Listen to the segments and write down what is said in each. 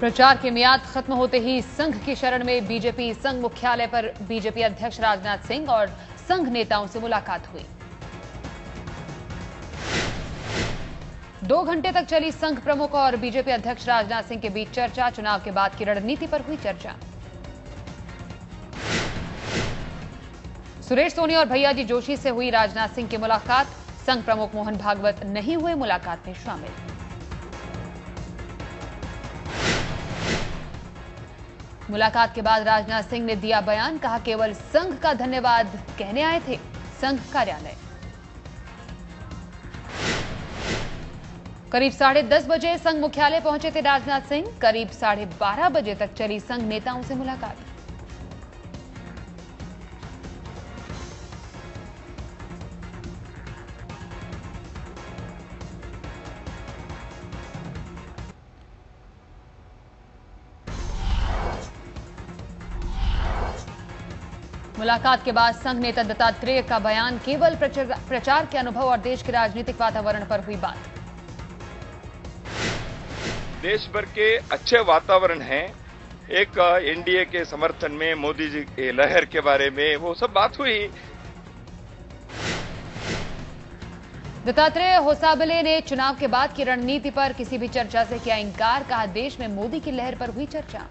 प्रचार की मियाद खत्म होते ही संघ की शरण में बीजेपी। संघ मुख्यालय पर बीजेपी अध्यक्ष राजनाथ सिंह और संघ नेताओं से मुलाकात हुई। 2 घंटे तक चली संघ प्रमुख और बीजेपी अध्यक्ष राजनाथ सिंह के बीच चर्चा। चुनाव के बाद की रणनीति पर हुई चर्चा। सुरेश सोनी और भैयाजी जोशी से हुई राजनाथ सिंह की मुलाकात। संघ प्रमुख मोहन भागवत नहीं हुए मुलाकात में शामिल। मुलाकात के बाद राजनाथ सिंह ने दिया बयान। कहा, केवल संघ का धन्यवाद कहने आए थे। संघ कार्यालय करीब 10:30 बजे संघ मुख्यालय पहुंचे थे राजनाथ सिंह। करीब 12:30 बजे तक चली संघ नेताओं से मुलाकात। मुलाकात के बाद संघ नेता दत्तात्रेय का बयान। केवल प्रचार के अनुभव और देश के राजनीतिक वातावरण पर हुई बात। देश भर के अच्छे वातावरण है। एक एनडीए के समर्थन में, मोदी जी के लहर के बारे में वो सब बात हुई। दत्तात्रेय होसाबले ने चुनाव के बाद की रणनीति पर किसी भी चर्चा से किया इंकार। कहा, देश में मोदी की लहर पर हुई चर्चा।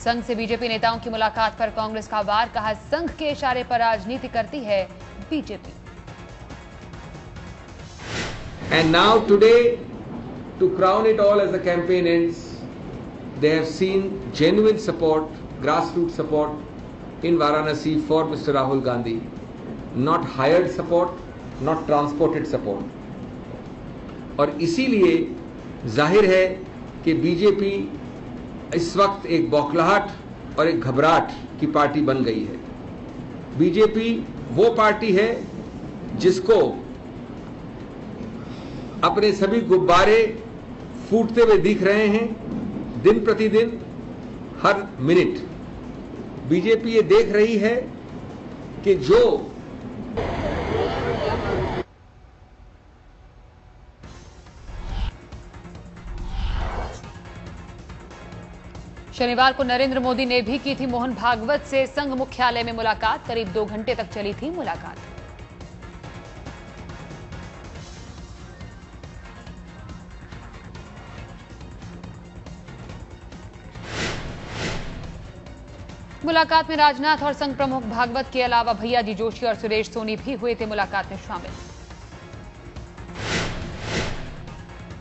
संघ से बीजेपी नेताओं की मुलाकात पर कांग्रेस का वार। कहा, संघ के इशारे पर राजनीति करती है BJP. And now today, to crown it all as the campaign ends, they have seen genuine support, grassroots support in Varanasi for Mr. Rahul Gandhi. Not hired support, not transported support. और इसीलिए जाहिर है कि BJP इस वक्त एक बौखलाहट और एक घबराहट की पार्टी बन गई है। बीजेपी वो पार्टी है जिसको अपने सभी गुब्बारे फूटते हुए दिख रहे हैं दिन प्रतिदिन, हर मिनट। बीजेपी ये देख रही है कि जो शनिवार को नरेंद्र मोदी ने भी की थी मोहन भागवत से संघ मुख्यालय में मुलाकात। करीब 2 घंटे तक चली थी मुलाकात। मुलाकात में राजनाथ और संघ प्रमुख भागवत के अलावा भैयाजी जोशी और सुरेश सोनी भी हुए थे मुलाकात में शामिल।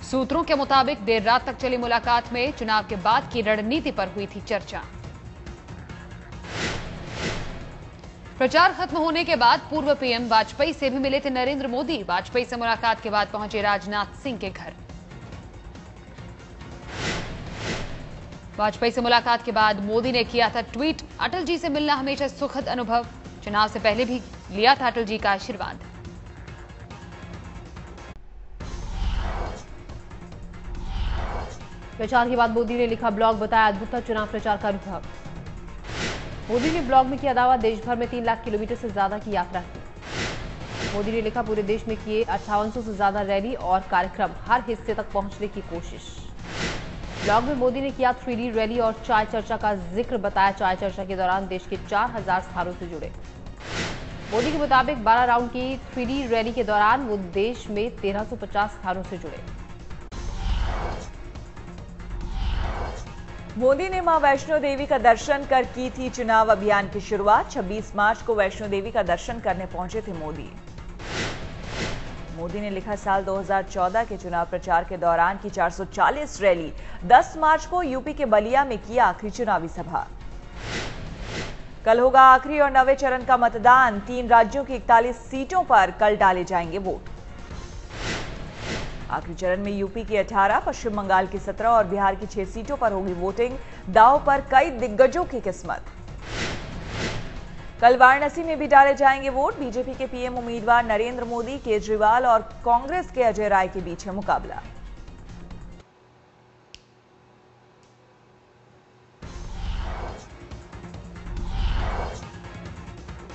सूत्रों के मुताबिक देर रात तक चली मुलाकात में चुनाव के बाद की रणनीति पर हुई थी चर्चा। प्रचार खत्म होने के बाद पूर्व पीएम वाजपेयी से भी मिले थे नरेंद्र मोदी। वाजपेयी से मुलाकात के बाद पहुंचे राजनाथ सिंह के घर। वाजपेयी से मुलाकात के बाद मोदी ने किया था ट्वीट। अटल जी से मिलना हमेशा सुखद अनुभव। चुनाव से पहले भी लिया था अटल जी का आशीर्वाद। प्रचार के बाद मोदी ने लिखा ब्लॉग, बताया अद्भुत था चुनाव प्रचार का अनुभव। मोदी ने ब्लॉग में किया दावा, देश भर में 3 लाख किलोमीटर से ज्यादा की यात्रा की। मोदी ने लिखा, पूरे देश में किए 5800 से ज्यादा रैली और कार्यक्रम, हर हिस्से तक पहुंचने की कोशिश। ब्लॉग में मोदी ने किया 3D रैली और चाय चर्चा का जिक्र। बताया, चाय चर्चा के दौरान देश के 4000 स्थानों से जुड़े। मोदी के मुताबिक 12 राउंड की 3D रैली के दौरान वो देश में 1350 स्थानों से जुड़े। मोदी ने मां वैष्णो देवी का दर्शन कर की थी चुनाव अभियान की शुरुआत। 26 मार्च को वैष्णो देवी का दर्शन करने पहुंचे थे मोदी। मोदी ने लिखा, साल 2014 के चुनाव प्रचार के दौरान की 440 रैली। 10 मार्च को यूपी के बलिया में किया आखिरी चुनावी सभा। कल होगा आखिरी और 9वें चरण का मतदान। 3 राज्यों की 41 सीटों पर कल डाले जाएंगे वोट। आखिरी चरण में यूपी की 18, पश्चिम बंगाल की 17 और बिहार की 6 सीटों पर होगी वोटिंग। दांव पर कई दिग्गजों की किस्मत। कल वाराणसी में भी डाले जाएंगे वोट। बीजेपी के पीएम उम्मीदवार नरेंद्र मोदी, केजरीवाल और कांग्रेस के अजय राय के बीच है मुकाबला।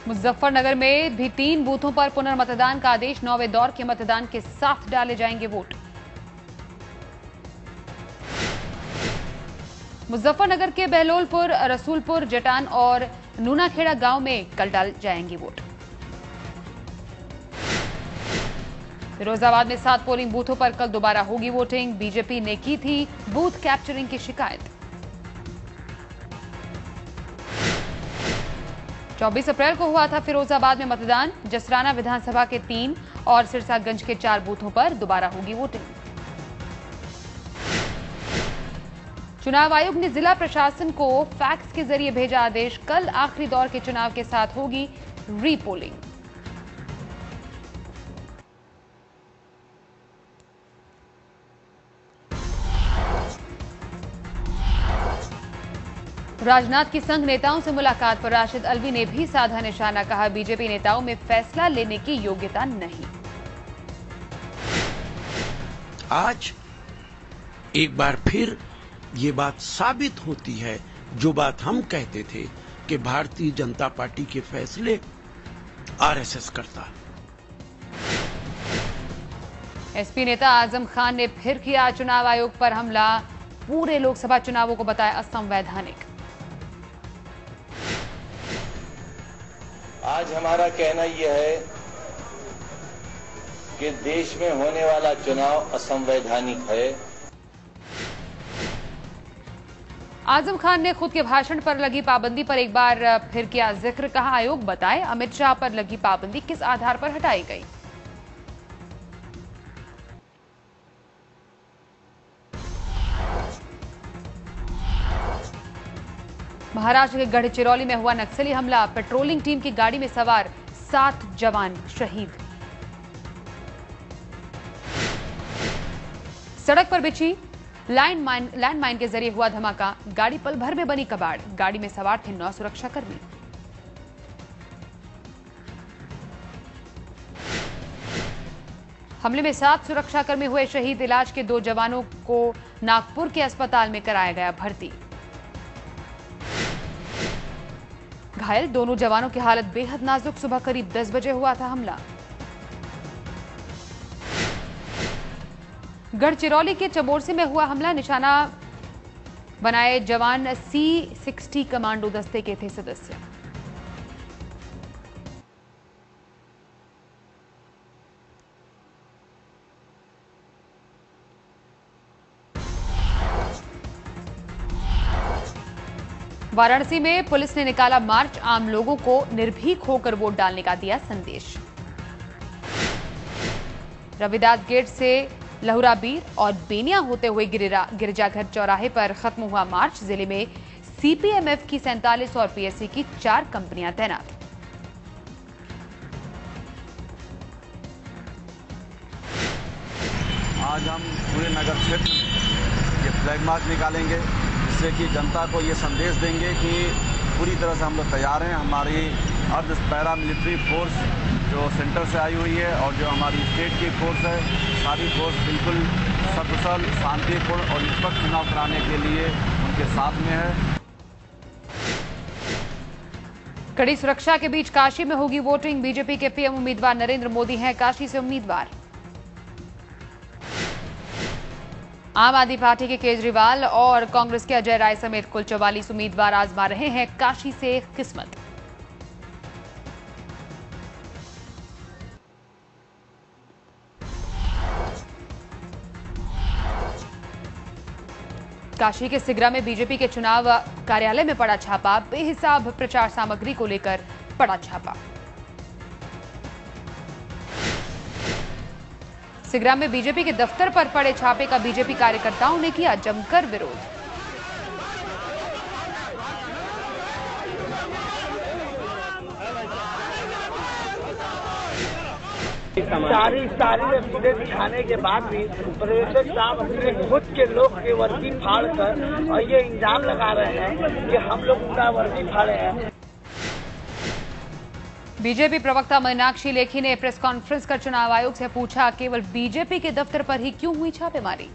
मुजफ्फरनगर में भी 3 बूथों पर पुनर्मतदान का आदेश। 9वें दौर के मतदान के साथ डाले जाएंगे वोट। मुजफ्फरनगर के बहलोलपुर, रसूलपुर, जटान और नूनाखेड़ा गांव में कल डाल जाएंगे वोट। फिरोजाबाद में 7 पोलिंग बूथों पर कल दोबारा होगी वोटिंग। बीजेपी ने की थी बूथ कैप्चरिंग की शिकायत। 24 अप्रैल को हुआ था फिरोजाबाद में मतदान। जसराना विधानसभा के 3 और सिरसागंज के 4 बूथों पर दोबारा होगी वोटिंग। चुनाव आयोग ने जिला प्रशासन को फैक्स के जरिए भेजा आदेश। कल आखिरी दौर के चुनाव के साथ होगी रीपोलिंग। राजनाथ की संघ नेताओं से मुलाकात पर राशिद अलवी ने भी साधा निशाना। कहा, बीजेपी नेताओं में फैसला लेने की योग्यता नहीं। आज एक बार फिर ये बात साबित होती है, जो बात हम कहते थे कि भारतीय जनता पार्टी के फैसले आरएसएस करता। एसपी नेता आजम खान ने फिर किया चुनाव आयोग पर हमला। पूरे लोकसभा चुनावों को बताया असंवैधानिक। आज हमारा कहना यह है कि देश में होने वाला चुनाव असंवैधानिक है। आजम खान ने खुद के भाषण पर लगी पाबंदी पर एक बार फिर किया जिक्र। कहा, आयोग बताए अमित शाह पर लगी पाबंदी किस आधार पर हटाई गई। महाराष्ट्र के गढ़चिरौली में हुआ नक्सली हमला। पेट्रोलिंग टीम की गाड़ी में सवार 7 जवान शहीद। सड़क पर बिछी लैंडमाइन के जरिए हुआ धमाका। गाड़ी पल भर में बनी कबाड़। गाड़ी में सवार थे 9 सुरक्षाकर्मी। हमले में 7 सुरक्षाकर्मी हुए शहीद। इलाज के 2 जवानों को नागपुर के अस्पताल में कराया गया भर्ती। घायल दोनों जवानों की हालत बेहद नाजुक। सुबह करीब 10 बजे हुआ था हमला। गढ़चिरौली के चबोरसी में हुआ हमला। निशाना बनाए जवान C60 कमांडो दस्ते के थे सदस्य। वाराणसी में पुलिस ने निकाला मार्च। आम लोगों को निर्भीक होकर वोट डालने का दिया संदेश। रविदास गेट से लहुराबीर और बेनिया होते हुए गिरजाघर चौराहे पर खत्म हुआ मार्च। जिले में सीपीएमएफ की 47 और पीएससी की 4 कंपनियां तैनात। आज हम पूरे नगर क्षेत्र ये फ्लैग मार्च निकालेंगे, जिससे कि जनता को ये संदेश देंगे कि पूरी तरह से हम लोग तैयार हैं। हमारी अर्ध पैरा मिलिट्री फोर्स जो सेंटर से आई हुई है और जो हमारी स्टेट की फोर्स है, सारी फोर्स बिल्कुल सकुशल, शांतिपूर्ण और निष्पक्ष चुनाव कराने के लिए उनके साथ में है। कड़ी सुरक्षा के बीच काशी में होगी वोटिंग। बीजेपी के पीएम उम्मीदवार नरेंद्र मोदी हैं काशी से उम्मीदवार। आम आदमी पार्टी के केजरीवाल और कांग्रेस के अजय राय समेत कुल 44 उम्मीदवार आजमा रहे हैं काशी से किस्मत। काशी के सिगरा में बीजेपी के चुनाव कार्यालय में पड़ा छापा। बेहिसाब प्रचार सामग्री को लेकर पड़ा छापा। सिगरा में बीजेपी के दफ्तर पर पड़े छापे का बीजेपी कार्यकर्ताओं ने किया जमकर विरोध। सारी रसीदें दिखाने के बाद भी पर्यवेक्षक साहब अपने खुद के लोग के वर्दी फाड़ कर और ये इल्जाम लगा रहे हैं कि हम लोग पूरा वर्दी फाड़े हैं। बीजेपी प्रवक्ता मीनाक्षी लेखी ने प्रेस कॉन्फ्रेंस कर चुनाव आयोग से पूछा, केवल बीजेपी के दफ्तर पर ही क्यों हुई छापेमारी।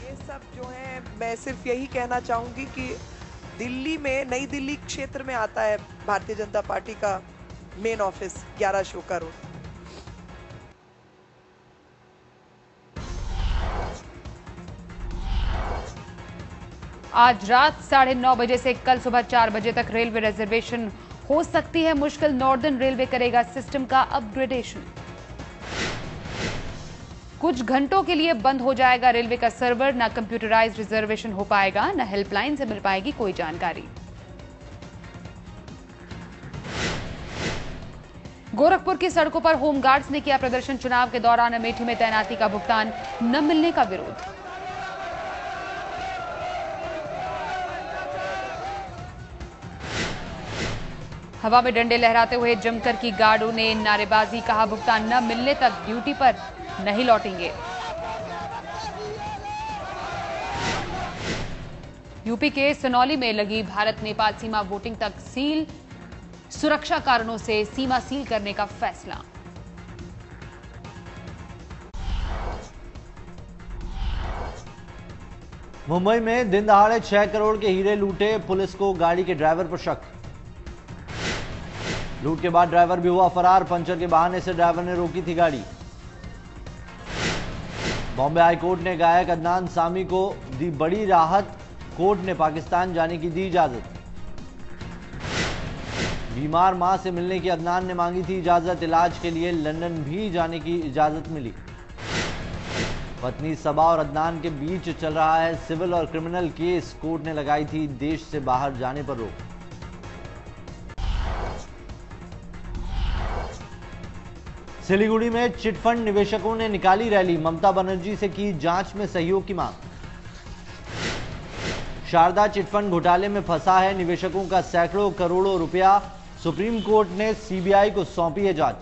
ये सब जो है, मैं सिर्फ यही कहना चाहूंगी कि दिल्ली में, नई दिल्ली क्षेत्र में आता है भारतीय जनता पार्टी का मेन ऑफिस 11 शोका रोड। आज रात 9:30 बजे से कल सुबह 4 बजे तक रेलवे रिजर्वेशन हो सकती है मुश्किल। नॉर्दर्न रेलवे करेगा सिस्टम का अपग्रेडेशन। कुछ घंटों के लिए बंद हो जाएगा रेलवे का सर्वर। न कंप्यूटराइज्ड रिजर्वेशन हो पाएगा, न हेल्पलाइन से मिल पाएगी कोई जानकारी। गोरखपुर की सड़कों पर होमगार्ड्स ने किया प्रदर्शन। चुनाव के दौरान अमेठी में तैनाती का भुगतान न मिलने का विरोध। हवा में डंडे लहराते हुए जमकर की गार्डों ने नारेबाजी, कहा भुगतान न मिलने तक ड्यूटी पर नहीं लौटेंगे। यूपी के सनौली में लगी भारत नेपाल सीमा वोटिंग तक सील। सुरक्षा कारणों से सीमा सील करने का फैसला। मुंबई में दिन दहाड़े 6 करोड़ के हीरे लूटे, पुलिस को गाड़ी के ड्राइवर पर शक। लूट के बाद ड्राइवर भी हुआ फरार, पंचर के बहाने से ड्राइवर ने रोकी थी गाड़ी। बॉम्बे हाईकोर्ट ने गायक अदनान सामी को दी बड़ी राहत, कोर्ट ने पाकिस्तान जाने की दी इजाजत। बीमार मां से मिलने की अदनान ने मांगी थी इजाजत, इलाज के लिए लंदन भी जाने की इजाजत मिली। पत्नी सबा और अदनान के बीच चल रहा है सिविल और क्रिमिनल केस, कोर्ट ने लगाई थी देश से बाहर जाने पर रोक। सिलीगुड़ी में चिटफंड निवेशकों ने निकाली रैली, ममता बनर्जी से की जांच में सहयोग की मांग। शारदा चिटफंड घोटाले में फंसा है निवेशकों का सैकड़ों करोड़ों रुपया, सुप्रीम कोर्ट ने सीबीआई को सौंपी है जांच।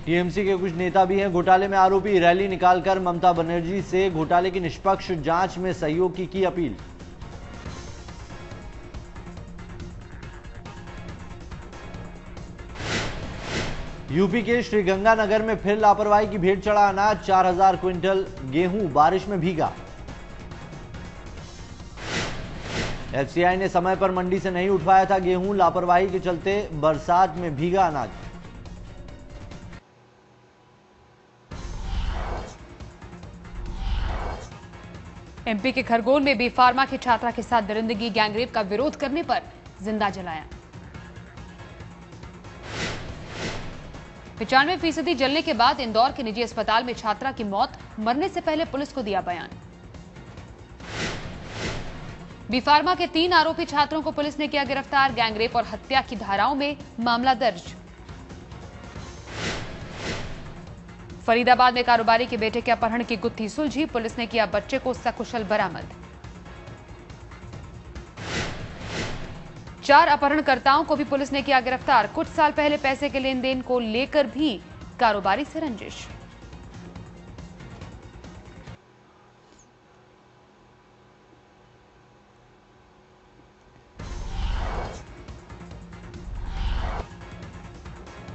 टीएमसी के कुछ नेता भी हैं घोटाले में आरोपी, रैली निकालकर ममता बनर्जी से घोटाले की निष्पक्ष जांच में सहयोग की अपील। यूपी के श्रीगंगानगर में फिर लापरवाही की भेंट चढ़ा अनाज, 4000 क्विंटल गेहूं बारिश में भीगा। एफसीआई ने समय पर मंडी से नहीं उठवाया था गेहूं, लापरवाही के चलते बरसात में भीगा अनाज। एमपी के खरगोन में बी फार्मा की छात्रा के साथ दरिंदगी, गैंगरेप का विरोध करने पर जिंदा जलाया। 95% जलने के बाद इंदौर के निजी अस्पताल में छात्रा की मौत, मरने से पहले पुलिस को दिया बयान। बी फार्मा के 3 आरोपी छात्रों को पुलिस ने किया गिरफ्तार, गैंगरेप और हत्या की धाराओं में मामला दर्ज। फरीदाबाद में कारोबारी के बेटे के अपहरण की गुत्थी सुलझी, पुलिस ने किया बच्चे को सकुशल बरामद। 4 अपहरणकर्ताओं को भी पुलिस ने किया गिरफ्तार, कुछ साल पहले पैसे के लेन देन को लेकर भी कारोबारी से रंजिश।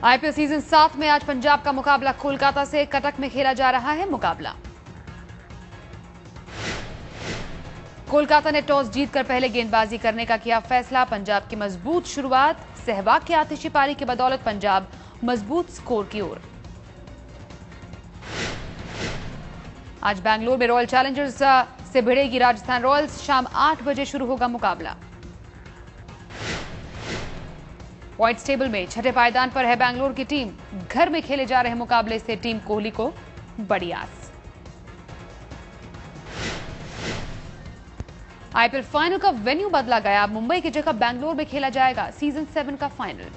आईपीएल सीजन 7 में आज पंजाब का मुकाबला कोलकाता से, कटक में खेला जा रहा है मुकाबला। कोलकाता ने टॉस जीतकर पहले गेंदबाजी करने का किया फैसला। पंजाब की मजबूत शुरुआत, सहवाग की आतिशी पारी की बदौलत पंजाब मजबूत स्कोर की ओर। आज बेंगलुरु में रॉयल चैलेंजर्स से भिड़ेगी राजस्थान रॉयल्स, शाम 8 बजे शुरू होगा मुकाबला। पॉइंट्स टेबल में छठे पायदान पर है बेंगलुरु की टीम, घर में खेले जा रहे मुकाबले से टीम कोहली को बड़ी आस। आईपीएल फाइनल का वेन्यू बदला गया, मुंबई की जगह बेंगलुरु में खेला जाएगा सीजन 7 का फाइनल।